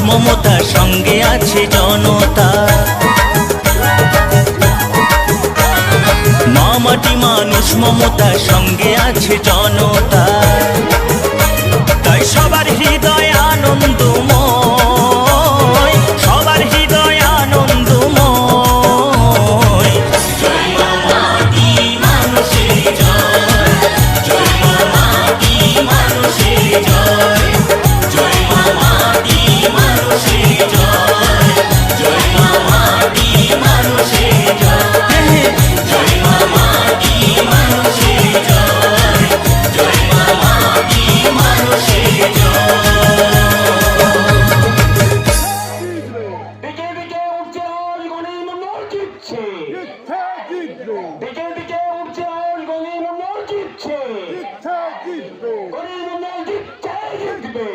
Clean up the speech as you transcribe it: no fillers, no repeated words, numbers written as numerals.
মমতা, সঙ্গে আছে জনতা। মা মাটি মানুষ মমতা, সঙ্গে আছে জনতা। তাই সবার হৃদয় আনন্দময়, সবার হৃদয় আনন্দময়। জয় মা মাটি মানুষের জয়, জয় মা মাটি মানুষের জয়, জয় মা মাটি মানুষের জয়, জয় মা মাটি মানুষের জয়, জয় মা মাটি মানুষের জয়, জয় মা মাটি মানুষের জয়। দিকে দিকে উঠছে আর গণের মন্ডল জিতছে, দিকে দিকে উঠছে আর গণের মন্ডল জিতছে, গণের মন্ডল জিতছে, জিতবে।